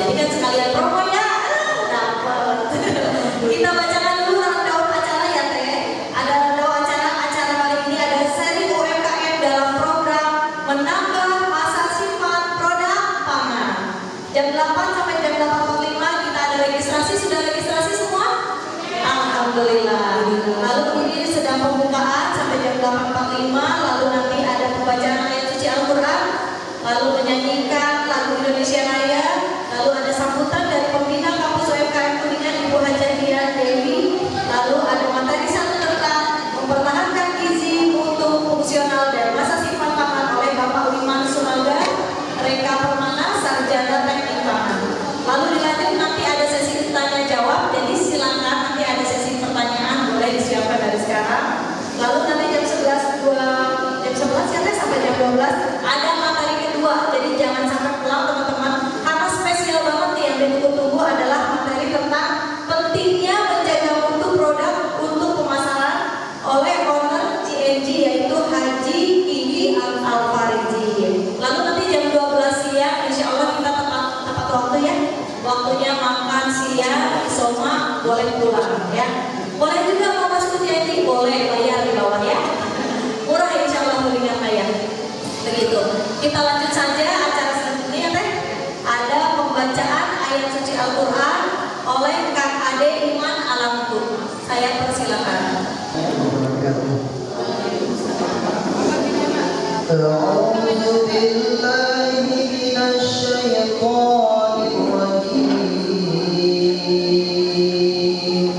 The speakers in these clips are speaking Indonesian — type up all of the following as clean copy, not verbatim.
Jadi kan sekalian promo ya, dapat. Kita bacakan dulu rundown acara ya Teh. Ada rundown acara kali ini, ada seri UMKM dalam program menambah masa simpan produk pangan. Jam 8 sampai jam 8.45 kita ada registrasi. Sudah registrasi semua? Alhamdulillah. Lalu ini sedang pembukaan sampai jam 8.45. Lalu nanti ada pembacaan ayat suci Al-Quran, lalu menyanyikan lagu Indonesia Raya, lalu ada sambutan dari pembina kampus UMKM Kuningan Ibu Hajah Dewi, lalu ada materi satu tentang mempertahankan gizi, mutu, fungsional dan masa simpan pangan oleh Bapak Wiman Sunaga, Reka Permana, Sarjana Teknik Pangan. Lalu dilanjut nanti ada sesi tanya jawab, jadi silakan nanti ada sesi pertanyaan boleh disiapkan dari sekarang. Lalu nanti jam 11 ya sampai jam 12 ada materi kedua, jadi jangan sampai pulang teman-teman, karena spesial banget nih yang ditunggu-tunggu adalah materi tentang pentingnya menjaga mutu produk untuk pemasaran oleh owner GNG yaitu Haji Kiki Al-Fariji. Lalu nanti jam 12 siang insya Allah kita tepat waktu ya, waktunya makan siang, soma, boleh pulang ya. Boleh juga mau masuk GNG, boleh bayar di bawah ya, murah insya Allah, mendingan bayar. Begitu. Kita lanjut saja acara selanjutnya ya Teh. Ada pembacaan ayat suci Al-Quran oleh Kang Ade Iman Alamku. Saya persilakan.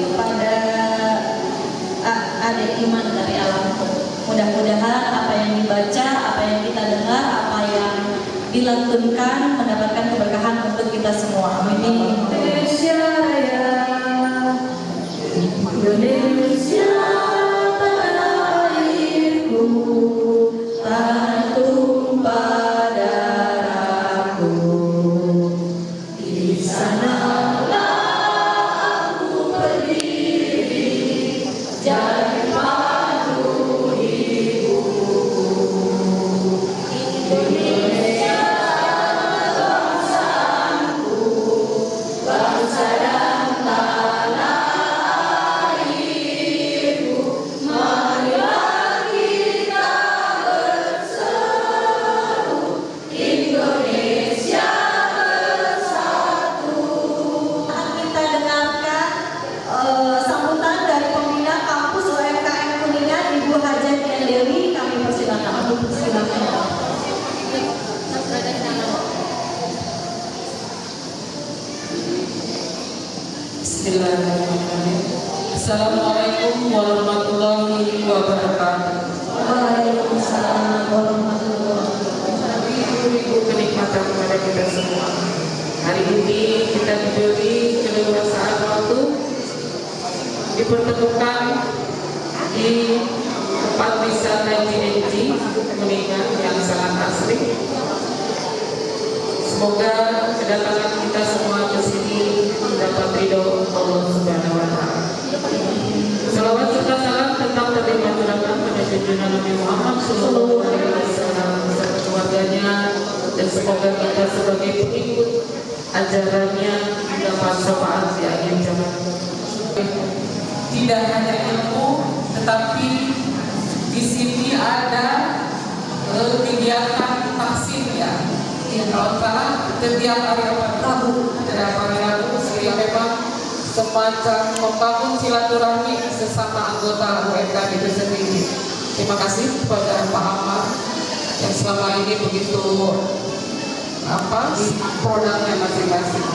Kepada Ade Iman dari Alamku. Mudah-mudahan apa yang dibaca, apa yang kita dengar, apa yang dilantunkan mendapatkan keberkahan untuk kita semua. Amin. Indonesia Raya, Indonesia tanah airku, tanah tumpah darahku. Di sanalah aku berdiri, jadi Assalamualaikum warahmatullahi wabarakatuh. Waalaikumsalam warahmatullahi wabarakatuh. Ibu-ibu kenikmatan kepada kita semua. Hari ini kita diberi keleluasaan waktu dipertemukan di tempat wisata GNG Kuningan yang sangat asri. Semoga kedatangan kita semua ke sini mendapat ridho Allah Subhanahu wa Ta'ala. Salawat serta salam tetap terima curahan pada junjungan Nabi Muhammad Sallallahu Alaihi Wasallam beserta keluarganya, dan semoga kita sebagai pengikut ajarannya mendapat syafaat di akhir zaman. Tidak hanya ilmu, tetapi di sini ada kegiatan taksim ya. Kalau salah setiap hari Rabu, setiap hari Rabu, sehingga memang semacam membangun silaturahmi sesama anggota UMKM itu sendiri. Terima kasih kepada Pak Amar yang selama ini begitu di produknya masing-masing.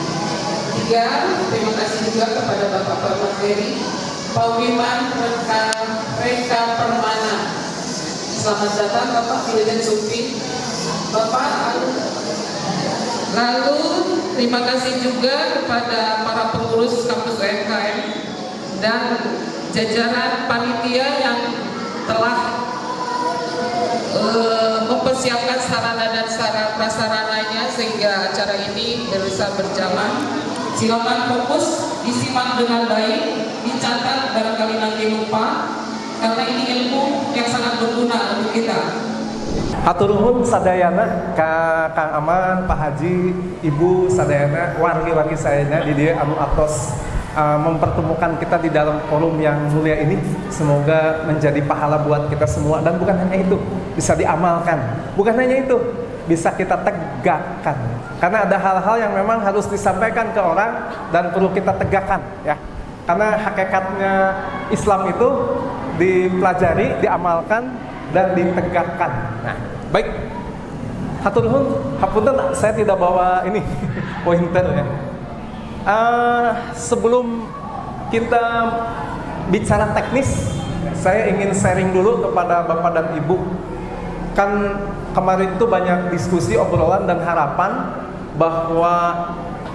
Terima kasih juga kepada Bapak Ferry, Pak Wiman, Reka Permana. Selamat datang Bapak Dirjen Supi, Bapak. Lalu terima kasih juga kepada para pengurus kampus UMKM dan jajaran panitia yang telah mempersiapkan sarana dan prasarananya sehingga acara ini bisa berjalan. Silakan fokus, disimak dengan baik, dicatat barangkali nanti lupa, karena ini ilmu yang sangat berguna untuk kita. Hatur nuhun sadayana ka Kang Aman, Pak Haji, Ibu sadayana, wargi-wargi sayana di dia anu atos mempertemukan kita di dalam forum yang mulia ini. Semoga menjadi pahala buat kita semua, dan bukan hanya itu, bisa diamalkan. Bukan hanya itu, bisa kita tegakkan. Karena ada hal-hal yang memang harus disampaikan ke orang dan perlu kita tegakkan, ya. Karena hakikatnya Islam itu dipelajari, diamalkan, dan ditegakkan. Nah, baik. Hatur nuhun, hapunten saya tidak bawa ini pointer ya. Sebelum kita bicara teknis, saya ingin sharing dulu kepada Bapak dan Ibu. Kan kemarin itu banyak diskusi, obrolan, dan harapan bahwa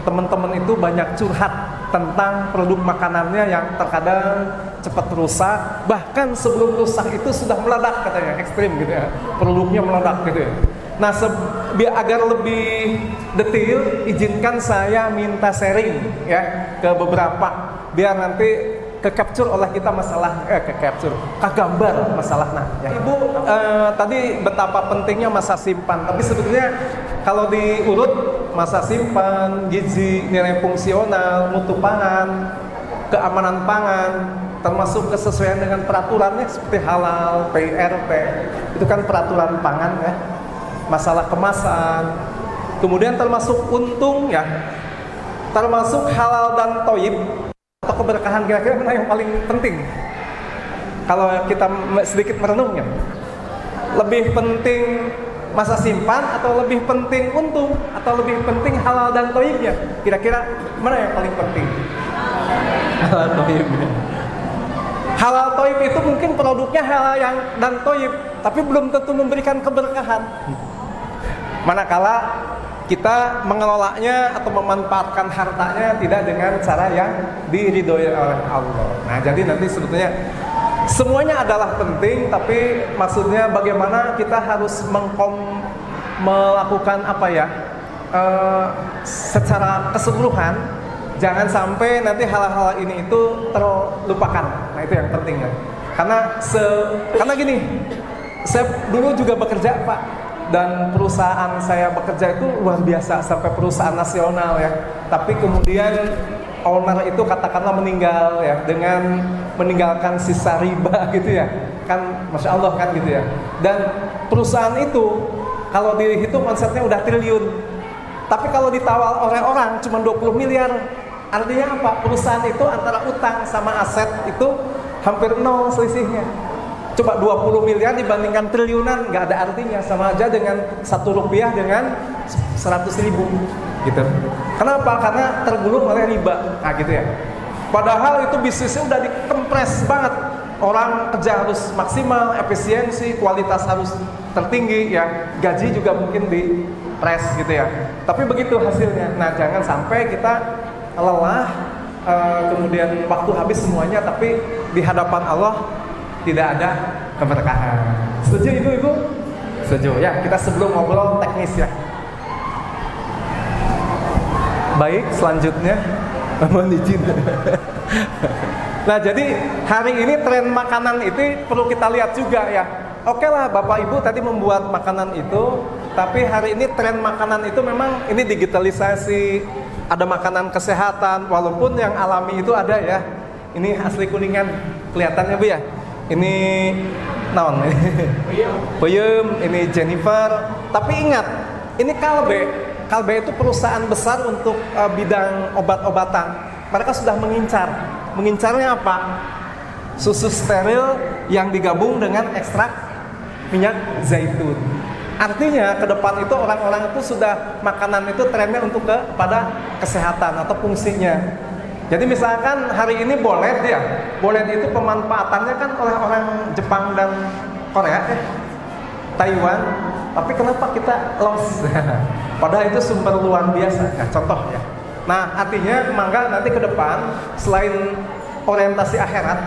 teman-teman itu banyak curhat tentang produk makanannya yang terkadang cepat rusak, bahkan sebelum rusak itu sudah meledak katanya, ekstrim gitu ya, produknya meledak gitu ya. Nah, biar agar lebih detail, izinkan saya minta sharing ya ke beberapa, biar nanti ke-capture oleh kita masalah, kegambar masalahnya ya. Ibu tadi betapa pentingnya masa simpan, tapi sebetulnya kalau diurut, masa simpan, gizi, nilai fungsional, mutu pangan, keamanan pangan, termasuk kesesuaian dengan peraturannya seperti halal, PRT, itu kan peraturan pangan ya. Masalah kemasan, kemudian termasuk untung ya, termasuk halal dan toyib atau keberkahan, kira-kira mana yang paling penting? Kalau kita sedikit merenungnya, lebih penting masa simpan atau lebih penting untung atau lebih penting halal dan toyibnya? Kira-kira mana yang paling penting? Halal toyibnya. Halal toyib itu mungkin produknya halal yang dan toyib, tapi belum tentu memberikan keberkahan. Manakala kita mengelolanya atau memanfaatkan hartanya tidak dengan cara yang diridhoi oleh Allah. Nah, jadi nanti sebetulnya semuanya adalah penting, tapi maksudnya bagaimana kita harus melakukan apa ya, secara keseluruhan. Jangan sampai nanti hal-hal ini itu terlupakan. Nah, itu yang penting ya. Karena gini, saya dulu juga bekerja, Pak. Dan perusahaan saya bekerja itu luar biasa, sampai perusahaan nasional ya. Tapi kemudian owner itu katakanlah meninggal ya, dengan meninggalkan sisa riba gitu ya. Kan Masya Allah kan gitu ya. Dan perusahaan itu kalau dihitung omsetnya udah triliun. Tapi kalau ditawar oleh orang cuma 20 miliar. Artinya apa? Perusahaan itu antara utang sama aset itu hampir nol selisihnya. Coba 20 miliar dibandingkan triliunan, nggak ada artinya, sama aja dengan 1 rupiah dengan 100 ribu gitu. Kenapa? Karena tergulung oleh riba, nah gitu ya. Padahal itu bisnisnya udah dikompres banget. Orang kerja harus maksimal, efisiensi, kualitas harus tertinggi ya, gaji juga mungkin dipres gitu ya. Tapi begitu hasilnya. Nah, jangan sampai kita lelah, kemudian waktu habis semuanya, tapi di hadapan Allah tidak ada keberkahan. Setuju Ibu? Setuju ya. Kita sebelum ngobrol teknis ya. Baik, selanjutnya mohon izin. Nah, jadi hari ini tren makanan itu perlu kita lihat juga ya. Oke lah, Bapak Ibu tadi membuat makanan itu, tapi hari ini tren makanan itu memang ini digitalisasi, ada makanan kesehatan, walaupun yang alami itu ada ya. Ini asli Kuningan kelihatannya Bu ya. Ini naon Peyem, ini Jennifer. Tapi ingat, ini Kalbe. Kalbe itu perusahaan besar untuk bidang obat-obatan. Mereka sudah mengincar. Mengincarnya apa? Susu steril yang digabung dengan ekstrak minyak zaitun. Artinya ke depan itu orang-orang itu sudah makanan itu trennya untuk kepada kesehatan atau fungsinya. Jadi misalkan hari ini bolet ya, bolet itu pemanfaatannya kan oleh orang Jepang dan Korea, Taiwan. Tapi kenapa kita loss? Padahal itu sumber luar biasa. Nah, contoh ya. Nah, artinya mangga nanti ke depan selain orientasi akhirat,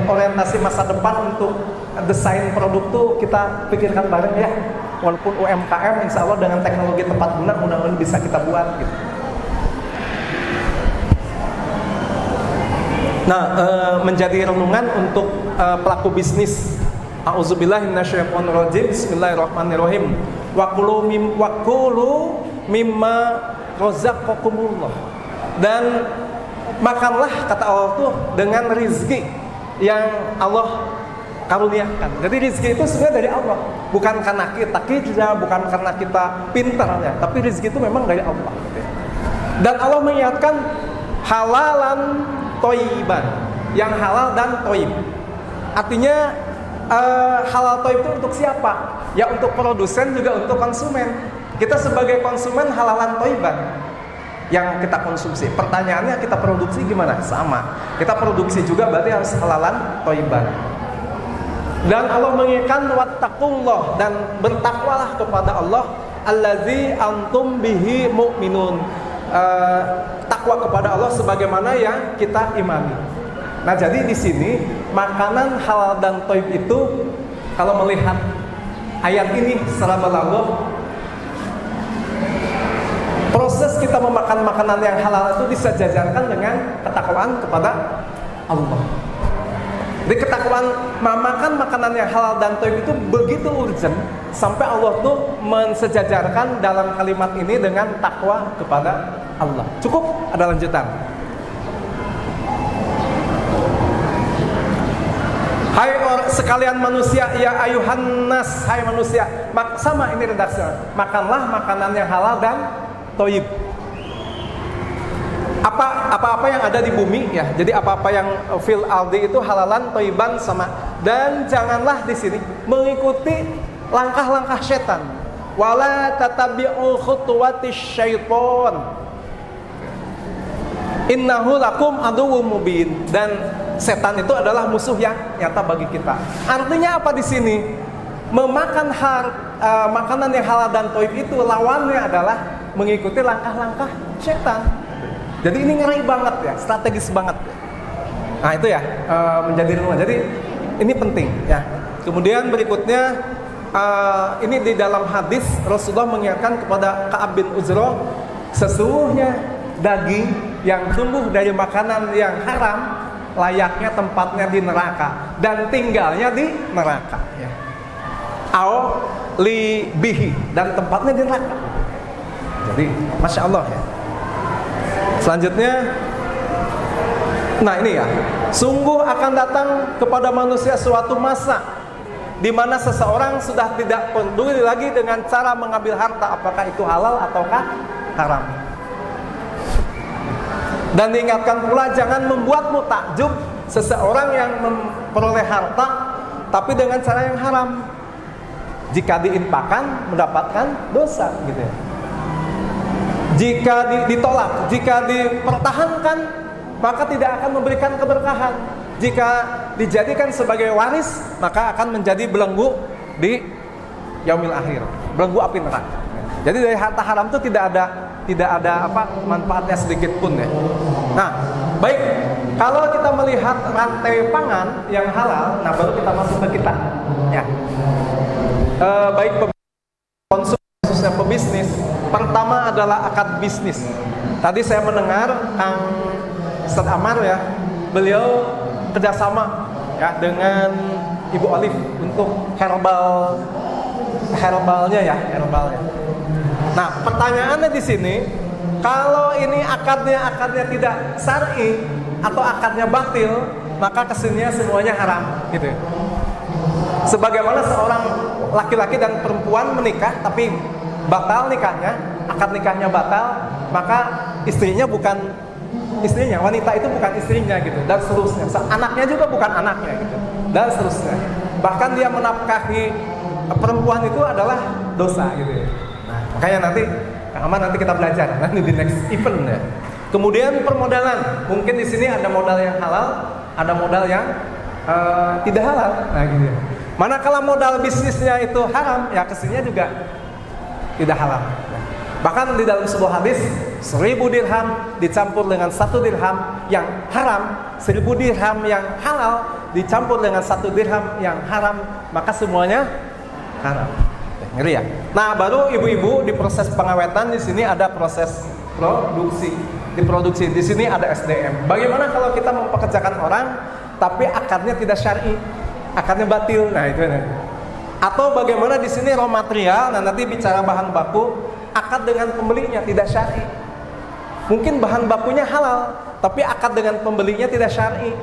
orientasi masa depan untuk desain produk tuh kita pikirkan bareng ya. Walaupun UMKM, insya Allah dengan teknologi tepat guna, mudah-mudahan bisa kita buat gitu. Nah, menjadi renungan untuk pelaku bisnis A'udzubillahi minasyaitonirrajim. Bismillahirrahmanirrahim. Wa kulu mimma razaqakumullah. Dan makanlah, kata Allah tuh, dengan rizki yang Allah karuniakan. Jadi rizki itu sebenarnya dari Allah, bukan karena kita kerja, bukan karena kita pintarnya, tapi rizki itu memang dari Allah. Dan Allah mengingatkan halalan thayyiban, yang halal dan thayyib. Artinya halal thayyib itu untuk siapa? Ya untuk produsen, juga untuk konsumen. Kita sebagai konsumen halalan thayyiban yang kita konsumsi. Pertanyaannya, kita produksi gimana? Sama. Kita produksi juga berarti harus halalan thayyiban. Dan Allah mengingatkan wattaqullah, dan bertakwalah kepada Allah, allazi antum bihi mu'minun. Takwa kepada Allah sebagaimana yang kita imani. Nah, jadi di sini makanan halal dan thayyib itu, kalau melihat ayat ini secara balaghah, proses kita memakan makanan yang halal itu disejajarkan dengan ketakwaan kepada Allah. Di ketakwaan memakan makanan yang halal dan thayyib itu begitu urgent sampai Allah tuh mensejajarkan dalam kalimat ini dengan takwa kepada Allah. Cukup, ada lanjutan. Hai sekalian manusia, ya ayuhan nas, hai manusia. Sama ini redaksinya. Makanlah makanan yang halal dan thayyib. Apa-apa yang ada di bumi ya. Jadi apa-apa yang fil ardi itu halalan thayyiban sama. Dan janganlah di sini mengikuti langkah-langkah setan. Wala tatabi'u khutuwatis syaiton. Innahu lakum aduwwum mubin. Dan setan itu adalah musuh yang nyata bagi kita. Artinya apa di sini? Memakan makanan yang halal dan thayyib itu lawannya adalah mengikuti langkah-langkah setan. Jadi ini ngeri banget ya, strategis banget. Nah itu ya, menjadi rumah. Jadi ini penting ya. Kemudian berikutnya, ini di dalam hadis Rasulullah mengingatkan kepada Ka'ab bin Ujrah, sesungguhnya daging yang tumbuh dari makanan yang haram layaknya tempatnya di neraka dan tinggalnya di neraka. Ya. Au li bihi, dan tempatnya di neraka. Jadi masya Allah ya. Selanjutnya, nah ini ya, sungguh akan datang kepada manusia suatu masa di mana seseorang sudah tidak peduli lagi dengan cara mengambil harta, apakah itu halal ataukah haram. Dan diingatkan pula, jangan membuatmu takjub seseorang yang memperoleh harta tapi dengan cara yang haram. Jika diinfakkan mendapatkan dosa gitu ya. Jika ditolak, jika dipertahankan, maka tidak akan memberikan keberkahan. Jika dijadikan sebagai waris, maka akan menjadi belenggu di yaumil akhir, belenggu api neraka. Jadi dari harta haram itu tidak ada manfaatnya sedikit pun ya. Nah, baik, kalau kita melihat rantai pangan yang halal, nah baru kita masuk ke kita. Ya, baik konsumsi khususnya pebisnis. Pertama adalah akad bisnis. Tadi saya mendengar Kang Ustadz Amar ya, beliau kerjasama ya dengan Ibu Olive untuk herbalnya. Nah, pertanyaannya di sini, kalau ini akadnya tidak syar'i atau akadnya batil, maka kesininya semuanya haram, gitu. Sebagaimana seorang laki-laki dan perempuan menikah tapi batal nikahnya, akad nikahnya batal, maka wanita itu bukan istrinya gitu, dan seterusnya. Anaknya juga bukan anaknya gitu, dan seterusnya. Bahkan dia menafkahi perempuan itu adalah dosa gitu ya. Nah, makanya nanti kita belajar nanti di next event ya. Kemudian permodalan, mungkin di sini ada modal yang halal, ada modal yang tidak halal. Nah gitu. Manakala modal bisnisnya itu haram, ya kesininya juga tidak halal. Bahkan di dalam sebuah hadis, 1000 dirham dicampur dengan 1 dirham yang haram, 1000 dirham yang halal dicampur dengan 1 dirham yang haram, maka semuanya haram. Ngeri ya. Nah, baru ibu-ibu di proses pengawetan, di sini ada proses diproduksi. Di sini ada SDM. Bagaimana kalau kita mempekerjakan orang tapi akadnya tidak syar'i? akadnya batil. Nah itu. Atau bagaimana di sini raw material, nah nanti bicara bahan baku, akad dengan pembelinya tidak syar'i. Mungkin bahan bakunya halal, tapi akad dengan pembelinya tidak syar'i,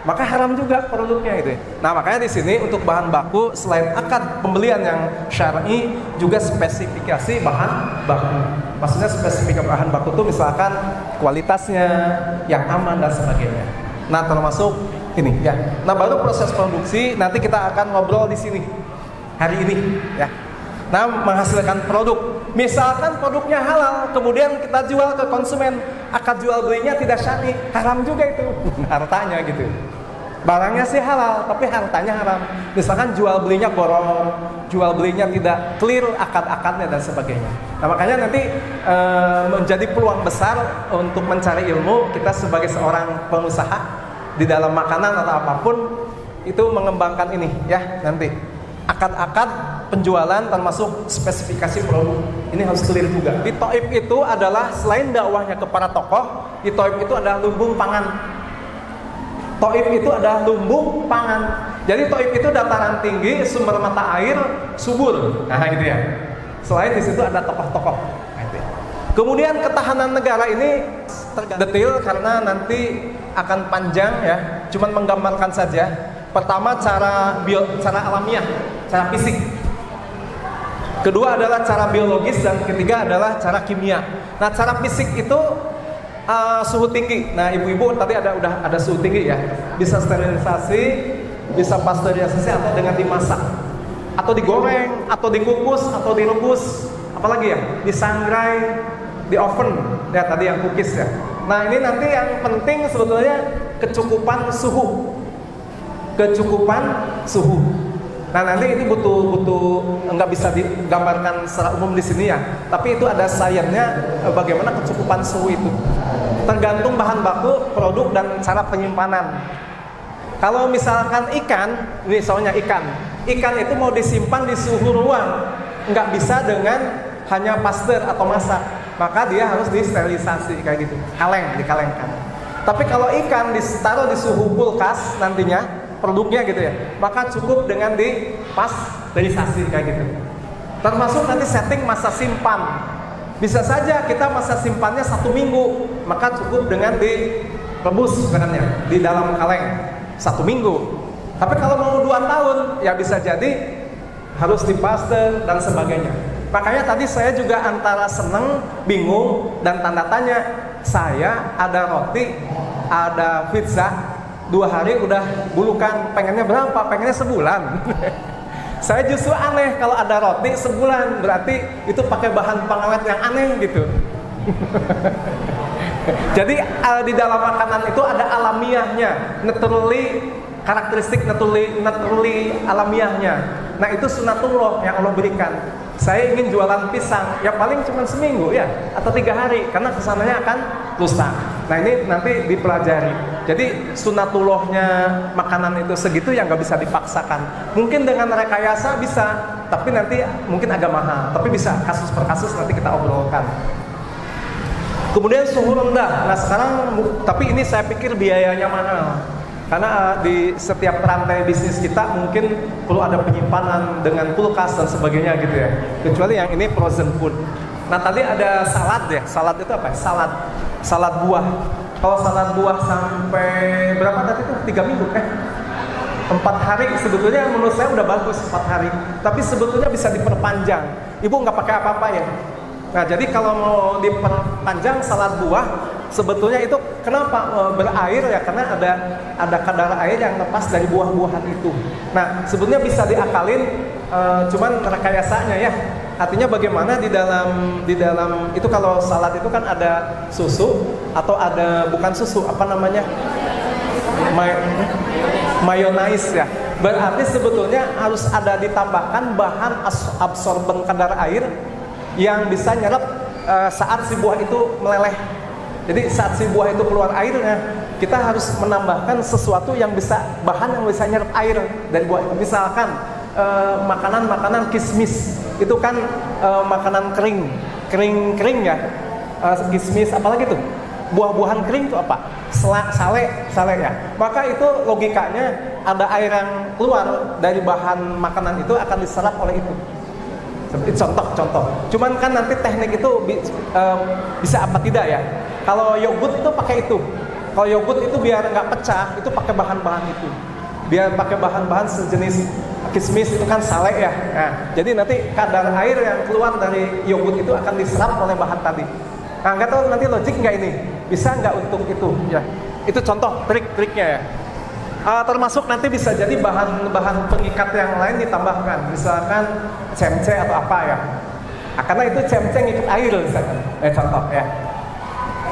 maka haram juga produknya itu. Nah makanya di sini untuk bahan baku selain akad pembelian yang syar'i, juga spesifikasi bahan baku. Maksudnya spesifikasi bahan baku itu misalkan kualitasnya yang aman dan sebagainya. Nah termasuk ini ya. Nah baru proses produksi nanti kita akan ngobrol di sini hari ini ya. Nah menghasilkan produk. Misalkan produknya halal, kemudian kita jual ke konsumen, akad jual belinya tidak syar'i, haram juga itu hartanya gitu. Barangnya sih halal, tapi hartanya haram. Misalkan jual belinya bohong, jual belinya tidak clear akad-akadnya dan sebagainya. Nah makanya nanti menjadi peluang besar untuk mencari ilmu kita sebagai seorang pengusaha di dalam makanan atau apapun itu mengembangkan ini ya nanti. Akad-akad penjualan termasuk spesifikasi produk ini harus clear juga. Di Thaif itu adalah selain dakwahnya kepada tokoh, di Thaif itu adalah lumbung pangan. Thaif itu adalah lumbung pangan. Jadi Thaif itu dataran tinggi, sumber mata air subur. Nah gitu ya. Selain di situ ada tokoh-tokoh. Nah, itu. Kemudian ketahanan negara ini detail karena nanti akan panjang ya. Cuman menggambarkan saja. Pertama cara alamiah, cara fisik. Kedua adalah cara biologis dan ketiga adalah cara kimia. Nah, cara fisik itu suhu tinggi. Nah, ibu-ibu tadi udah ada suhu tinggi ya. Bisa sterilisasi, bisa pasteurisasi atau dengan dimasak. Atau digoreng, atau dikukus, atau direbus. Apalagi ya? Disangrai, di oven. Ya, tadi yang cookies ya. Nah, ini nanti yang penting sebetulnya kecukupan suhu. Nah nanti ini butuh nggak bisa digambarkan secara umum di sini ya. Tapi itu ada sainsnya bagaimana kecukupan suhu itu. Tergantung bahan baku, produk dan cara penyimpanan. Kalau misalkan ikan, ini soalnya ikan itu mau disimpan di suhu ruang, nggak bisa dengan hanya pasteur atau masak. Maka dia harus disterilisasi kayak gitu, dikalengkan. Tapi kalau ikan ditaruh di suhu kulkas nantinya produknya gitu ya, maka cukup dengan dipasteurisasi kayak gitu. Termasuk nanti setting masa simpan. Bisa saja kita masa simpannya 1 minggu, maka cukup dengan direbus sebenarnya di dalam kaleng 1 minggu. Tapi kalau mau 2 tahun, ya bisa jadi harus dipasteur dan sebagainya. Makanya tadi saya juga antara seneng, bingung, dan tanda tanya. Saya ada roti, ada pizza, 2 hari udah bulukan, pengennya berapa? Pengennya sebulan. Saya justru aneh kalau ada roti sebulan, berarti itu pakai bahan pengawet yang aneh gitu. Jadi di dalam makanan itu ada alamiahnya, karakteristik naturally alamiahnya. Nah itu sunatullah yang Allah berikan. Saya ingin jualan pisang, ya paling cuma seminggu ya, atau 3 hari, karena kesananya akan rusak. Nah ini nanti dipelajari. Jadi sunatullahnya makanan itu segitu yang nggak bisa dipaksakan. Mungkin dengan rekayasa bisa, tapi nanti mungkin agak mahal. Tapi bisa kasus per kasus nanti kita obrolkan. Kemudian suhu rendah. Nah sekarang, tapi ini saya pikir biayanya mahal. Karena di setiap rantai bisnis kita mungkin perlu ada penyimpanan dengan kulkas dan sebagainya gitu ya. Kecuali yang ini frozen food. Nah tadi ada salad ya. Salad itu apa? Salad buah. Kalau salad buah sampai berapa tadi tuh? 3 minggu 4 hari sebetulnya menurut saya udah bagus 4 hari. Tapi sebetulnya bisa diperpanjang. Ibu nggak pakai apa-apa ya. Nah jadi kalau mau diperpanjang salad buah, sebetulnya itu kenapa berair ya, karena ada kadar air yang lepas dari buah-buahan itu. Nah sebetulnya bisa diakalin, cuman rekayasanya ya. Artinya bagaimana di dalam itu, kalau salad itu kan ada susu atau ada bukan susu, apa namanya, mayonnaise ya. Berarti sebetulnya harus ada ditambahkan bahan absorben kadar air yang bisa nyerap saat si buah itu meleleh. Jadi saat si buah itu keluar airnya, kita harus menambahkan sesuatu yang bisa, bahan yang bisa nyerap air dari buah itu. Misalkan makanan kismis itu kan makanan kering ya, kismis, apalagi tuh buah-buahan kering itu apa? sale ya. Maka itu logikanya ada air yang keluar dari bahan makanan itu akan diserap oleh itu. Itu contoh. Cuman kan nanti teknik itu bisa apa tidak ya. Kalau yogurt itu pakai itu. Kalau yogurt itu biar nggak pecah, itu pakai bahan-bahan itu. Biar pakai bahan-bahan sejenis kismis itu kan sale ya. Nah, jadi nanti kadar air yang keluar dari yogurt itu akan diserap oleh bahan tadi. Nah, nggak tahu nanti logik nggak ini, bisa nggak untuk itu ya. Itu contoh trik-triknya ya. Termasuk nanti bisa jadi bahan-bahan pengikat yang lain ditambahkan, misalkan cemce atau apa ya. Karena itu cemce ngikut air misalkan. Contoh ya.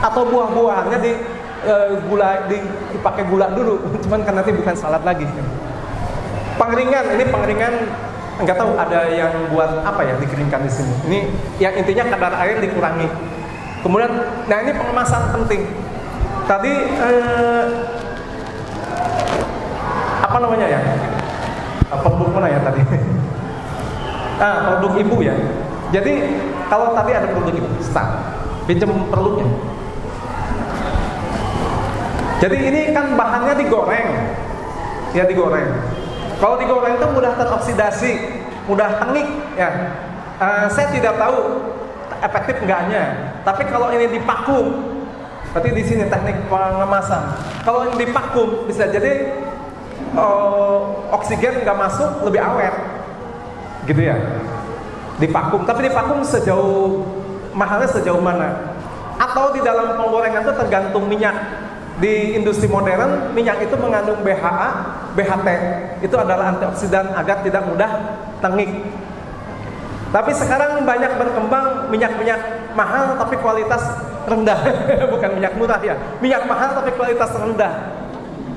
Atau buah-buahannya dipakai gula dulu, cuman kan nanti bukan salad lagi. Pengeringan, ini pengeringan nggak tahu ada yang buat apa ya dikeringkan di sini. Ini yang intinya kadar air dikurangi. Kemudian, nah ini pengemasan penting. Tadi apa namanya ya? Produk mana ya tadi? Produk ibu ya. Jadi kalau tadi ada produk ibu, start. Pinjam produknya. Jadi ini kan bahannya digoreng, ya digoreng. Kalau digoreng itu mudah teroksidasi, mudah tengik, ya. Saya tidak tahu efektif enggaknya. Tapi kalau ini dipakum, berarti di sini teknik pengemasan. Kalau ini dipakum, bisa jadi oksigen nggak masuk, lebih awet, gitu ya. Dipakum, tapi dipakum mahalnya sejauh mana? Atau di dalam penggorengan itu tergantung minyak. Di industri modern, minyak itu mengandung BHA, BHT. Itu adalah antioksidan agar tidak mudah tengik. Tapi sekarang banyak berkembang minyak-minyak mahal tapi kualitas rendah. Bukan minyak murah ya. Minyak mahal tapi kualitas rendah.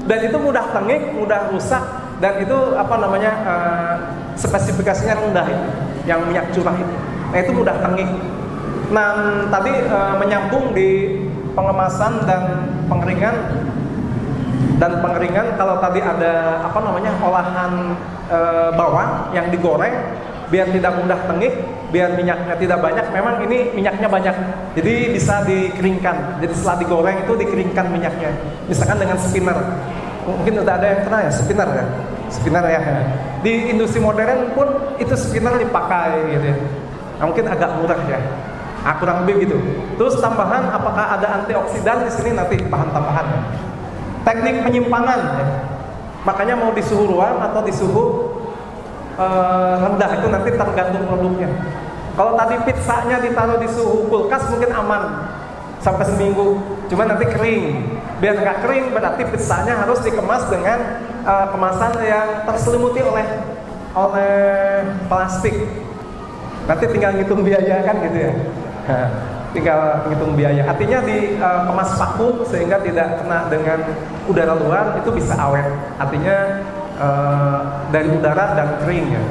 Dan itu mudah tengik, mudah rusak, dan itu spesifikasinya rendah itu, yang minyak curah itu. Nah itu mudah tengik. Nah tadi menyambung di pengemasan dan pengeringan. Kalau tadi ada olahan bawang yang digoreng biar tidak mudah tengik, biar minyaknya tidak banyak. Memang ini minyaknya banyak, jadi bisa dikeringkan. Jadi setelah digoreng itu dikeringkan minyaknya. Misalkan dengan spinner, mungkin udah ada yang pernah ya spinner ya. Di industri modern pun itu spinner dipakai gitu ya. Nah, mungkin agak murah ya. Kurang lebih gitu. Terus tambahan, apakah ada antioksidan di sini nanti bahan tambahan. Teknik penyimpanan, ya. Makanya mau di suhu ruang atau di suhu rendah itu nanti tergantung produknya. Kalau tadi pizzanya ditaruh di suhu kulkas mungkin aman sampai seminggu. Cuma nanti kering. Biar nggak kering berarti pizzanya harus dikemas dengan kemasan yang terselimuti oleh plastik. Nanti tinggal ngitung biaya kan gitu ya. Tinggal ngitung biaya. Artinya dikemas vakum sehingga tidak kena dengan udara luar, itu bisa awet. Artinya dari udara dan kering ya.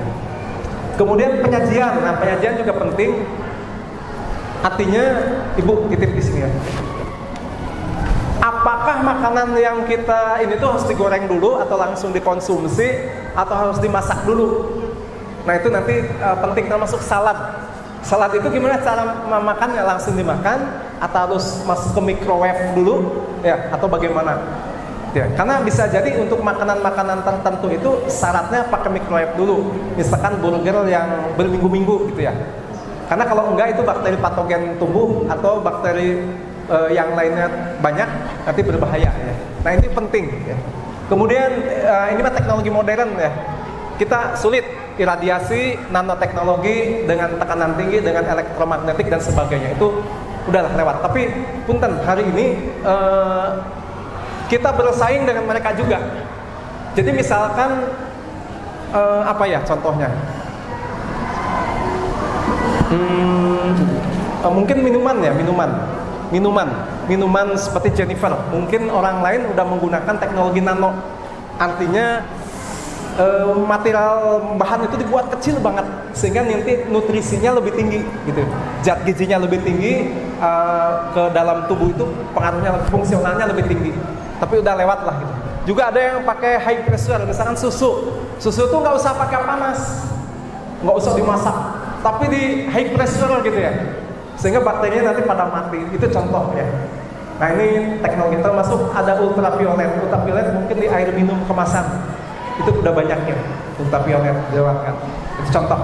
Kemudian penyajian. Nah, penyajian juga penting. Artinya Ibu titip di sini ya. Apakah makanan yang kita ini tuh harus digoreng dulu atau langsung dikonsumsi atau harus dimasak dulu? Nah, itu nanti penting, termasuk salad. Salad itu gimana cara memakannya? Langsung dimakan atau harus masuk ke microwave dulu ya, atau bagaimana ya? Karena bisa jadi untuk makanan-makanan tertentu itu syaratnya pakai microwave dulu. Misalkan burger yang berminggu-minggu gitu ya. Karena kalau enggak itu bakteri patogen tumbuh atau bakteri yang lainnya banyak, nanti berbahaya ya. Nah ini penting ya. Kemudian ini mah teknologi modern ya. Kita sulit iradiasi, nanoteknologi dengan tekanan tinggi, dengan elektromagnetik dan sebagainya, itu udahlah lewat. Tapi punten, hari ini kita bersaing dengan mereka juga. Jadi misalkan apa ya contohnya? Mungkin minuman seperti Jennifer. Mungkin orang lain udah menggunakan teknologi nano. Artinya material bahan itu dibuat kecil banget sehingga nanti nutrisinya lebih tinggi gitu. Zat gizinya lebih tinggi, ke dalam tubuh itu pengaruhnya, fungsionalnya lebih tinggi. Tapi udah lewat lah gitu. Juga ada yang pakai high pressure, misalkan susu. Susu tuh nggak usah pakai panas, nggak usah dimasak, tapi di high pressure gitu ya. Sehingga bakterinya nanti pada mati. Itu contoh ya. Nah ini teknologi termasuk ada ultraviolet. Ultraviolet mungkin di air minum kemasan itu udah banyaknya ultraviolet dilewatkan. Itu contoh.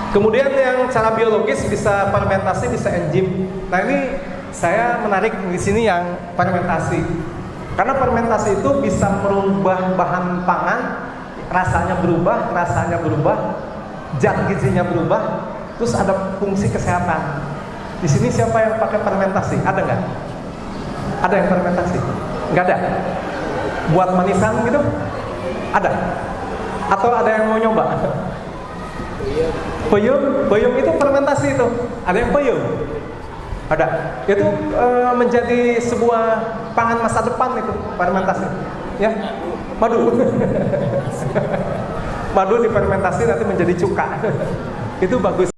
Kemudian yang cara biologis bisa fermentasi, bisa enzim. Nah ini saya menarik di sini yang fermentasi. Karena fermentasi itu bisa merubah bahan pangan, rasanya berubah, zat gizinya berubah, terus ada fungsi kesehatan. Di sini siapa yang pakai fermentasi? Ada nggak? Ada yang fermentasi? Nggak ada. Buat manisan gitu? Ada. Atau ada yang mau nyoba? Peyem itu fermentasi itu. Ada yang peyem? Ada. Itu menjadi sebuah pangan masa depan itu fermentasi. Ya, madu. Madu difermentasi nanti menjadi cuka. Itu bagus.